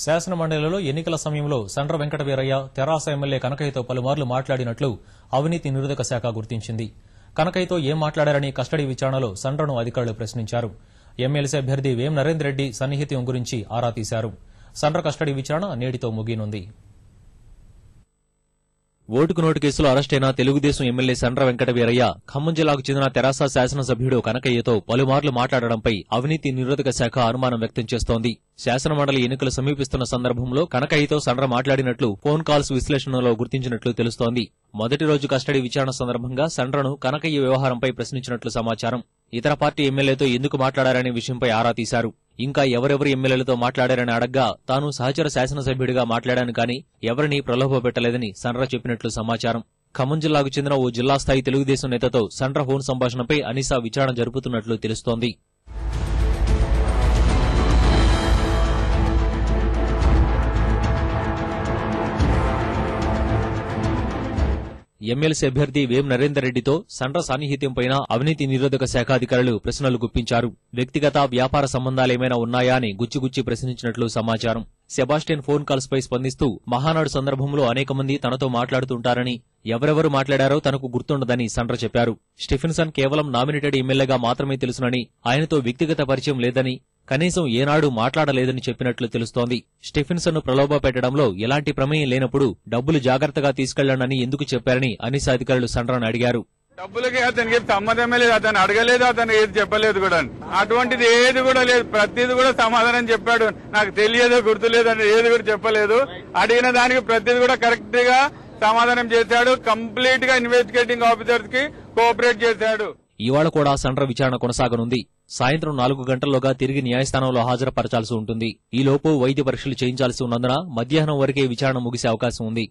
శాసనమండలిలో ఎన్నికల సమయంలో సండ్ర వెంకట వీరయ్య తెరాస ఎమ్మెల్యే కనకయ్యతో పలుమార్లు మాట్లాడినట్లు అవినీతి నిరోధక శాఖ గుర్తించింది. కనకయ్యతో ఏం మాట్లాడారని కస్టడీ విచారణలో సండ్రను అధికారులు ప్రశ్నించారు. ఎమ్మెల్సీ అభ్యర్థి వేం నరేందర్ రెడ్డి సన్నిహిత్యం గురించి ఆరా తీశారు. సండ్ర కస్టడీ విచారణ నేటితో ముగియనుంది. ఓటుకు నోటు కేసులో అరెస్టైన తెలుగుదేశం ఎమ్మెల్యే సండ్ర వెంకట వీరయ్య ఖమ్మం జిల్లాకు చెందిన తెరాస శాసనసభ్యుడు కనకయ్యతో పలుమార్లు మాట్లాడడంపై అవినీతి నిరోధక శాఖ అనుమానం వ్యక్తం చేస్తోంది. శాసనమండలి ఎన్నికలు సమీపిస్తున్న సందర్భంలో కనకయ్యతో సండ్ర మాట్లాడినట్లు ఫోన్ కాల్స్ విశ్లేషణలో గుర్తించినట్లు తెలుస్తోంది. మొదటి రోజు కస్టడీ విచారణ సందర్భంగా సండ్రను కనకయ్య వ్యవహారంపై ప్రశ్నించినట్లు సమాచారం. ఇతర పార్టీ ఎమ్మెల్యేతో ఎందుకు మాట్లాడారనే విషయంపై ఆరా తీశారు. ఇంకా ఎవరెవరు ఎమ్మెల్యేలతో మాట్లాడారని అడగ్గా తాను సహచర శాసనసభ్యుడిగా మాట్లాడాను కానీ ఎవరినీ ప్రలోభపెట్టలేదని సండ్ర చెప్పినట్లు సమాచారం. ఖమ్మం జిల్లాకు చెందిన ఓ జిల్లా స్థాయి తెలుగుదేశం నేతతో సండ్ర ఫోన్ సంభాషణపై అనిసా విచారణ జరుపుతున్నట్లు తెలుస్తోంది. ఎమ్మెల్సీ అభ్యర్థి వేం నరేందర్ రెడ్డితో సండ్ర సాన్నిహిత్యంపై అవినీతి నిరోధక శాఖ అధికారులు ప్రశ్నలు గుప్పించారు. వ్యక్తిగత వ్యాపార సంబంధాలేమైనా ఉన్నాయా అని గుచ్చిగుచ్చి ప్రశ్నించినట్లు సమాచారం. సెబాస్టియన్ ఫోన్ కాల్స్ పై స్పందిస్తూ మహానాడు సందర్భంలో అనేక మంది తనతో మాట్లాడుతుంటారని, ఎవరెవరు మాట్లాడారో తనకు గుర్తుండదని సండ్ర చెప్పారు. స్టీఫెన్సన్ కేవలం నామినేటెడ్ ఎమ్మెల్యేగా మాత్రమే తెలుసునని, ఆయనతో వ్యక్తిగత పరిచయం లేదని, కనీసం ఏనాడు మాట్లాడలేదని చెప్పినట్లు తెలుస్తోంది. స్టీఫెన్సన్ ను ప్రలోభ పెట్టడంలో ఎలాంటి ప్రమేయం లేనప్పుడు డబ్బులు జాగ్రత్తగా తీసుకెళ్లానని ఎందుకు చెప్పారని అనిసా అధికారులు సండ్రను అడిగారు. డబ్బులకి అతనికి సంబంధమే లేదు, అతను అడగలేదు, అతను ఏది చెప్పలేదు కూడా. అటువంటిది ఏది కూడా లేదు, ప్రతిది కూడా సమాధానం చెప్పాడు. నాకు తెలియదు, గుర్తులేదు అని ఏది కూడా చెప్పలేదు. అడిగిన దానికి ప్రతిది కూడా కరెక్ట్ గా సమాధానం చేశాడు. కంప్లీట్ గా ఇన్వెస్టిగేటింగ్ ఆఫీసర్స్ కి కోఆపరేట్ చేశాడు. ఇవాళ కూడా సండ్ర విచారణ కొనసాగనుంది. సాయంత్రం 4 గంటల్లోగా తిరిగి న్యాయస్థానంలో హాజరుపరచాల్సి ఉంటుంది. ఈలోపు వైద్య పరీక్షలు చేయించాల్సి ఉన్నందున మధ్యాహ్నం వరకే విచారణ ముగిసే అవకాశం ఉంది.